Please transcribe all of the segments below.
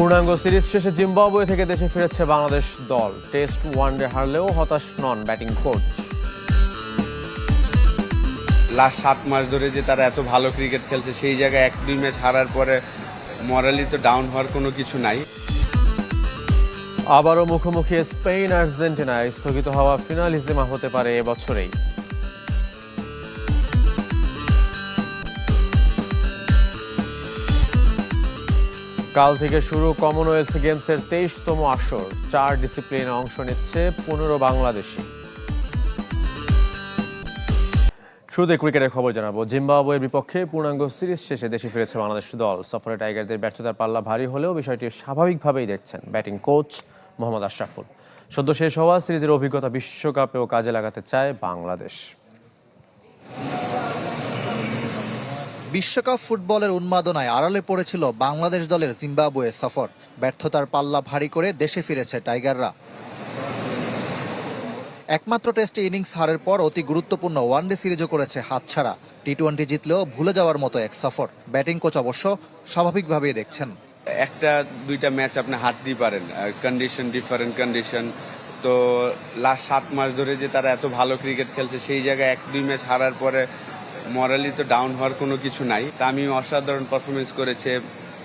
পূর্ণাঙ্গ সিরিজ শেষে জিম্বাবুয়ে থেকে দেশে ফিরেছে বাংলাদেশ দল। টেস্ট ওয়ানডে হারলেও হতাশ নন ব্যাটিং কোচ। লাস্ট 7 মাস ধরে যে তারা এত ভালো ক্রিকেট খেলছে, সেই জায়গায় 1-2 ম্যাচ হারার পরে মরালি তো ডাউন হওয়ার কোনো কিছু নাই। আবারও মুখোমুখি স্পেন আর্জেন্টিনায় স্থগিত হওয়া ফিনালিজিমা হতে পারে এবছরেই। কাল থেকে শুরু কমনওয়েলথ গেমসের 23তম আসর। 4 ডিসিপ্লিনে অংশ নিচ্ছে 15 বাংলাদেশি। শুরুতে ক্রিকেটের খবর জানাবো। জিম্বাবুয়ের বিপক্ষে পূর্ণাঙ্গ সিরিজ শেষে দেশে ফিরেছে বাংলাদেশ দল। সফরে টাইগারদের ব্যর্থতার পাল্লা ভারী হলেও বিষয়টি স্বাভাবিকভাবেই দেখছেন ব্যাটিং কোচ মোহাম্মদ আশরাফুল। সদ্য শেষ হওয়া সিরিজের অভিজ্ঞতা বিশ্বকাপেও কাজে লাগাতে চায় বাংলাদেশ। বিশ্বকাপ ফুটবলের উন্মাদনায় আড়ালে পড়েছিল বাংলাদেশ দলের জিম্বাবুয়ে সফর। ব্যর্থতার পাল্লা ভারী করে দেশে ফিরেছে টাইগাররা। একমাত্র টেস্টে ইনিংস হারের পর অতি গুরুত্বপূর্ণ ওয়ানডে সিরিজও করেছে হাতছাড়া। টি-20 জিতলেও ভুলে যাওয়ার মতো এক সফর। ব্যাটিং কোচ অবশ্য স্বাভাবিকভাবেই দেখছেন। 1-2টা ম্যাচ আপনি হারতেই পারেন, কন্ডিশন ডিফারেন্ট কন্ডিশন। তো লাস্ট 7 মাস ধরে যে তারা এত ভালো ক্রিকেট খেলছে, সেই জায়গায় 1-2 ম্যাচ হারার পরে মরালি তো ডাউন হওয়ার কোনো কিছু নাই। তামিম অসাধারণ পারফরমেন্স করেছে।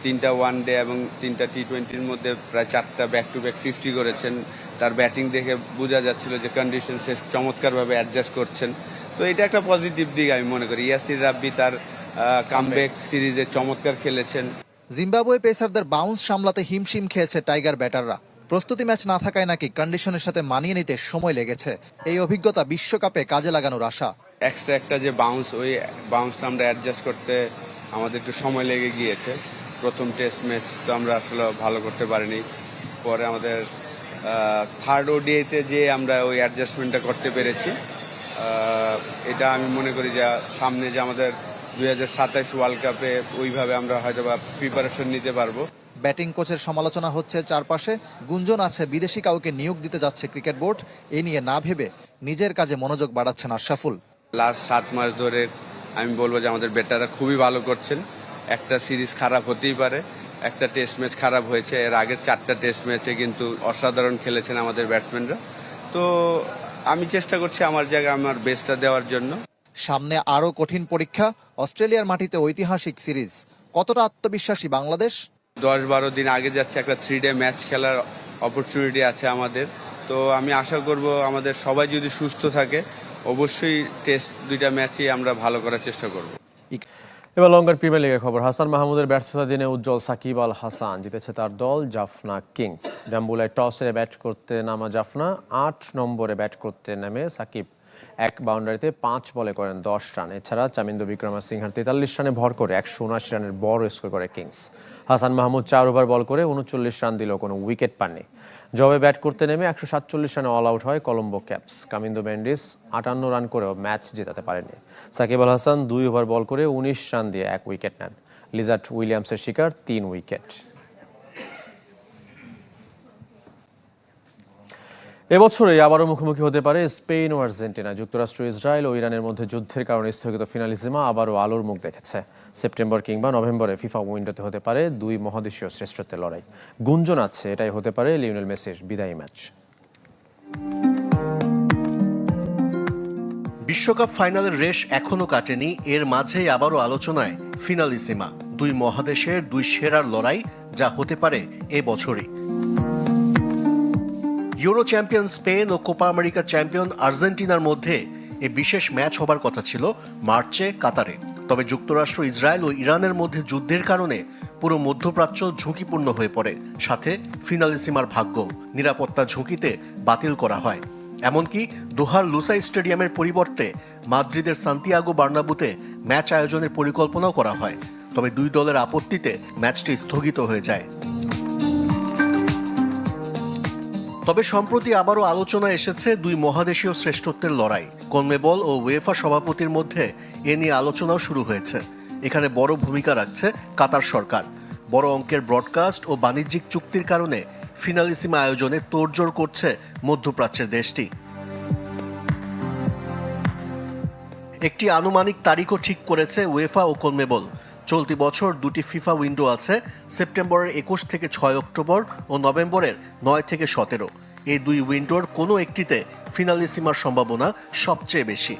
3টা ওয়ানডে এবং 3টা টি-20-র মধ্যে প্রায় 4টা ব্যাক টু ব্যাক 50 করেছেন। তার ব্যাটিং দেখে বোঝা যাচ্ছিল যে কন্ডিশন শেষ চমৎকারভাবে অ্যাডজাস্ট করছেন। তো এটা একটা পজিটিভ দিক আমি মনে করি। ইয়াসির রাব্বি তার কামব্যাক সিরিজে চমৎকার খেলেছেন। জিম্বাবুয়ে পেসারদের বাউন্স সামলাতে হিমশিম খেয়েছে টাইগার ব্যাটাররা। প্রস্তুতি ম্যাচ না থাকায় নাকি কন্ডিশনের সাথে মানিয়ে নিতে সময় লেগেছে। এই অভিজ্ঞতা বিশ্বকাপে কাজে লাগানোর আশা। এক্সট্রা একটা যে বাউন্স, ওই বাউন্সটা আমরা অ্যাডজাস্ট করতে আমাদের একটু সময় লেগে গিয়েছে। প্রথম টেস্ট ম্যাচ তো আমরা আসলে ভালো করতে পারিনি। পরে আমাদের থার্ড ওডিআইতে যে আমরা ওই অ্যাডজাস্টমেন্টটা করতে পেরেছি। এটা আমি মনে করি যে সামনে যে আমাদের 2027 ওয়ার্ল্ড কাপে ওইভাবে আমরা হয়তো বা প্রিপারেশন নিতে পারবো। ব্যাটিং কোচের সমালোচনা হচ্ছে চারপাশে। গুঞ্জন আছে বিদেশি কাউকে নিয়োগ দিতে যাচ্ছে ক্রিকেট বোর্ড। এ নিয়ে না ভেবে নিজের কাজে মনোযোগ বাড়াচ্ছেন আশরাফুল। লাস্ট 7 মাস ধরে আমি বলবো যে আমাদের ব্যাটাররা খুবই ভালো করছেন। একটা সিরিজ খারাপ হতেই পারে, একটা টেস্ট ম্যাচ খারাপ হয়েছে, এর আগের 4টা টেস্ট ম্যাচে কিন্তু অসাধারণ খেলেছেন আমাদের ব্যাটসম্যানরা। তো আমি চেষ্টা করছি আমার জায়গায় আমার বেস্টটা দেওয়ার জন্য। সামনে আরও কঠিন পরীক্ষা। অস্ট্রেলিয়ার মাটিতে ঐতিহাসিক সিরিজ। কতটা আত্মবিশ্বাসী বাংলাদেশ? 10-12 দিন আগে যাচ্ছে, একটা 3-ডে ম্যাচ খেলার অপরচুনিটি আছে আমাদের। তো আমি আশা করব আমাদের সবাই যদি সুস্থ থাকে, অবশ্যই টেস্ট 2টা ম্যাচই আমরা ভালো করার চেষ্টা করব। এবার লঙ্কান প্রিমিয়ার লিগের খবর। হাসান মাহমুদের ব্যর্থতা দিনে উজ্জ্বল সাকিব আল হাসান। জিতেছে তার দল জাফনা কিংস। জাম্বুলায় টসে ব্যাট করতে নামা জাফনা 8 নম্বরে ব্যাট করতে নেমে সাকিব 1 বাউন্ডারিতে 5 বলে করেন 10 রান। এছাড়া চামিন্দ বিক্রমসিংহার 43 রানে ভর করে 179 রানের বড় স্কোর করে কিংস। হাসান মাহমুদ 4 ওভার বল করে 39 রান দিলেও কোনো উইকেট পাননি। জবে ব্যাট করতে নেমে 147 রানে অল আউট হয় কলম্বো ক্যাপস। কামিন্দো মেন্ডিস 58 রান করেও ম্যাচ জেতাতে পারেনি। সাকিব আল হাসান 2 ওভার বল করে 19 রান দিয়ে 1 উইকেট নেন। লিজার্ড উইলিয়ামসের শিকার 3 উইকেট। এবছরই আবারও মুখোমুখি হতে পারে স্পেন ও আর্জেন্টিনা। যুক্তরাষ্ট্র, ইসরায়েল ও ইরানের মধ্যে যুদ্ধের কারণে স্থগিত ফিনালিজিমা আবারও আলোর মুখ দেখেছে। সেপ্টেম্বর কিংবা নভেম্বরে ফিফা উইন্ডোতে হতে পারে 2 মহাদেশীয় শ্রেষ্ঠত্বের লড়াই। গুঞ্জন আছে এটাই হতে পারে লিওনেল মেসির বিদায়ী ম্যাচ। বিশ্বকাপ ফাইনালের রেশ এখনো কাটেনি। এর মাঝেই আবারও আলোচনায় ফিনালিসিমা। 2 মহাদেশের 2 সেরার লড়াই, যা হতে পারে এবছরই। ইউরো চ্যাম্পিয়ন স্পেন ও কোপা আমেরিকা চ্যাম্পিয়ন আর্জেন্টিনার মধ্যে এই বিশেষ ম্যাচ হবার কথা ছিল মার্চে কাতারে। তবে যুক্তরাষ্ট্র, ইসরায়েল ও ইরানের মধ্যে যুদ্ধের কারণে পুরো মধ্যপ্রাচ্য ঝুঁকিপূর্ণ হয়ে পড়ে। সাথে ফিনালিসিমার ভাগ্য নিরাপত্তা ঝুঁকিতে বাতিল করা হয়। এমনকি দোহার লুসাই স্টেডিয়ামের পরিবর্তে মাদ্রিদের সান্তিয়াগো বার্নাবুতে ম্যাচ আয়োজনের পরিকল্পনাও করা হয়। তবে 2 দলের আপত্তিতে ম্যাচটি স্থগিত হয়ে যায়। তবে সম্প্রতি আবারও আলোচনা এসেছে 2 মহাদেশীয় শ্রেষ্ঠত্বের লড়াই। কনমেবল ও উয়েফা সভাপতির মধ্যে এ নিয়ে আলোচনাও শুরু হয়েছে। এখানে বড় ভূমিকা রাখছে কাতার সরকার। বড় অঙ্কের ব্রডকাস্ট ও বাণিজ্যিক চুক্তির কারণে ফিনালিসিমা আয়োজনে তোড়জোড় করছে মধ্যপ্রাচ্যের দেশটি। একটি আনুমানিক তারিখও ঠিক করেছে উয়েফা ও কনমেবল। চলতি বছর দুটি ফিফা উইন্ডো আছে, সেপ্টেম্বরের 21 থেকে 6 অক্টোবর ও নভেম্বরের 9 থেকে 17। এই দুই উইন্ডোর কোনো একটিতে ফিনালিসিমার সম্ভাবনা সবচেয়ে বেশি।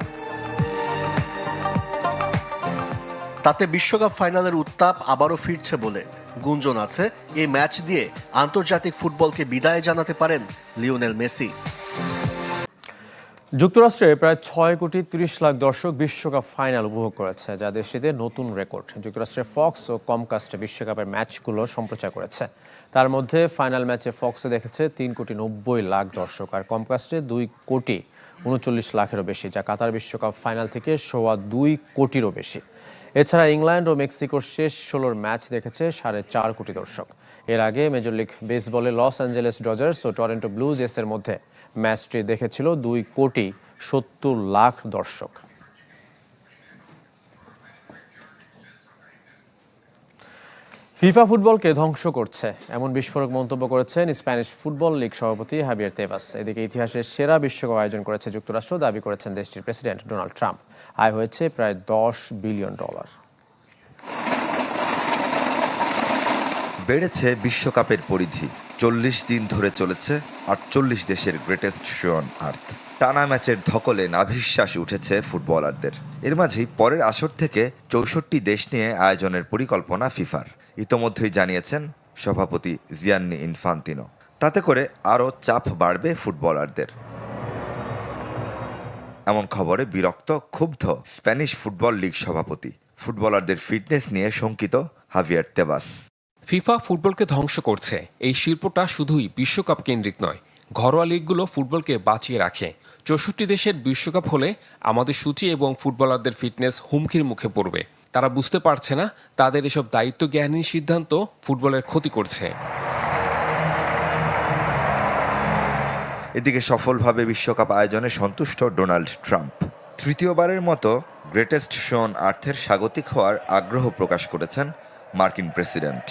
তাতে বিশ্বকাপ ফাইনালের উত্তাপ আবারও ফিরছে বলে গুঞ্জন আছে এই ম্যাচ দিয়ে আন্তর্জাতিক ফুটবলকে বিদায় জানাতে পারেন লিওনেল মেসি। যুক্তরাষ্ট্রে প্রায় 6,30,00,000 দর্শক বিশ্বকাপ ফাইনাল উপভোগ করেছে, যা দেশটিতে নতুন রেকর্ড। যুক্তরাষ্ট্রের ফক্স ও কমকাস্টে বিশ্বকাপের ম্যাচগুলো সম্প্রচার করেছে। তার মধ্যে ফাইনাল ম্যাচে ফক্সে দেখেছে 3,90,00,000 দর্শক, আর কমকাস্টে 2,39,00,000-এরও বেশি, যা কাতার বিশ্বকাপ ফাইনাল থেকে 2.25 কোটিরও বেশি। এছাড়া ইংল্যান্ড ও মেক্সিকোর শেষ 16 ম্যাচ দেখেছে 4.5 কোটি দর্শক। এর আগে মেজর লিগ বেসবলে লস অ্যাঞ্জেলেস ডজার্স ও টরন্টো ব্লু জেসের মধ্যে ম্যাচটি দেখেছিল 2,70,00,000 দর্শক। ফিফা ফুটবলকে ধ্বংস করছে এমন বিস্ফোরক মন্তব্য করেছেন স্প্যানিশ ফুটবল লিগ সভাপতি হাবিয়ার তেবাস। এদিকে ইতিহাসের সেরা বিশ্বকাপ আয়োজন করেছে যুক্তরাষ্ট্র, দাবি করেছেন দেশটির প্রেসিডেন্ট ডোনাল্ড ট্রাম্প। আয় হয়েছে প্রায় $10 বিলিয়ন। বেড়েছে বিশ্বকাপের পরিধি। 40 দিন ধরে চলেছে 48 দেশের গ্রেটেস্ট শো অন আর্থ। টানা ম্যাচের ধকলে নাভিশ্বাস উঠেছে ফুটবলারদের। এর মাঝেই পরের আসর থেকে 64 দেশ নিয়ে আয়োজনের পরিকল্পনা ফিফার। ইতোমধ্যেই জানিয়েছেন সভাপতি জিয়ান্নি ইনফান্তিনো। তাতে করে আরও চাপ বাড়বে ফুটবলারদের। এমন খবরে বিরক্ত, ক্ষুব্ধ স্প্যানিশ ফুটবল লিগ সভাপতি। ফুটবলারদের ফিটনেস নিয়ে শঙ্কিত হাভিয়ার তেবাস। ফিফা ফুটবলকে ধ্বংস করছে। এই শিল্পটা শুধুই বিশ্বকাপ কেন্দ্রিক নয়, ঘরোয়া লিগগুলো ফুটবলকে বাঁচিয়ে রাখে। 64 দেশের বিশ্বকাপ হলে আমাদের সূচি এবং ফুটবলারদের ফিটনেস হুমকির মুখে পড়বে। তারা বুঝতে পারছে না তাদের এসব দায়িত্বজ্ঞানহীন সিদ্ধান্ত ফুটবলের ক্ষতি করছে। এদিকে সফলভাবে বিশ্বকাপ আয়োজনে সন্তুষ্ট ডোনাল্ড ট্রাম্প। তৃতীয়বারের মতো গ্রেটেস্ট শো অন আর্থের স্বাগতিক হওয়ার আগ্রহ প্রকাশ করেছেন মার্কিন প্রেসিডেন্ট।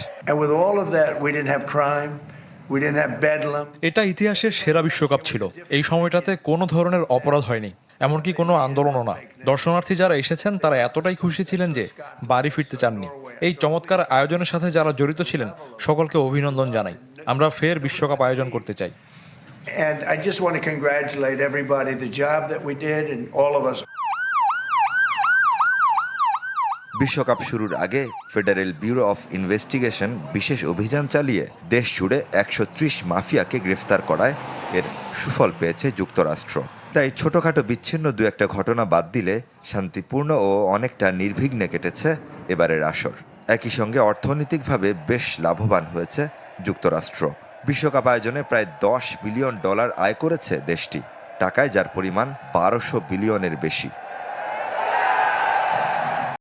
এটা ইতিহাসের সেরা বিশ্বকাপ ছিল। এই সময়টাতে কোনো ধরনের অপরাধ হয়নি, এমনকি কোনো আন্দোলনও না। দর্শনার্থী যারা এসেছেন তারা এতটাই খুশি ছিলেন যে বাড়ি ফিরতে চাননি। এই চমৎকার আয়োজনের সাথে যারা জড়িত ছিলেন সকলকে অভিনন্দন জানাই। আমরা ফের বিশ্বকাপ আয়োজন করতে চাই। And I just want to congratulate everybody, the job that we did and all of us. বিশ্বকাপ শুরুর আগে ফেডারেল ব্যুরো অফ ইনভেস্টিগেশন বিশেষ অভিযান চালিয়ে দেশ জুড়ে 130 মাফিয়াকে গ্রেফতার করায় এর সুফল পেয়েছে যুক্তরাষ্ট্র। তাই ছোটখাটো বিচ্ছিন্ন দু একটা ঘটনা বাদ দিলে শান্তিপূর্ণ ও অনেকটা নির্বিঘ্নে কেটেছে এবারের আসর। একই সঙ্গে অর্থনৈতিকভাবে বেশ লাভবান হয়েছে যুক্তরাষ্ট্র। বিশ্বকাপ আয়োজনে প্রায় $10 বিলিয়ন আয় করেছে দেশটি, টাকায় যার পরিমাণ 1200 বিলিয়নের বেশি।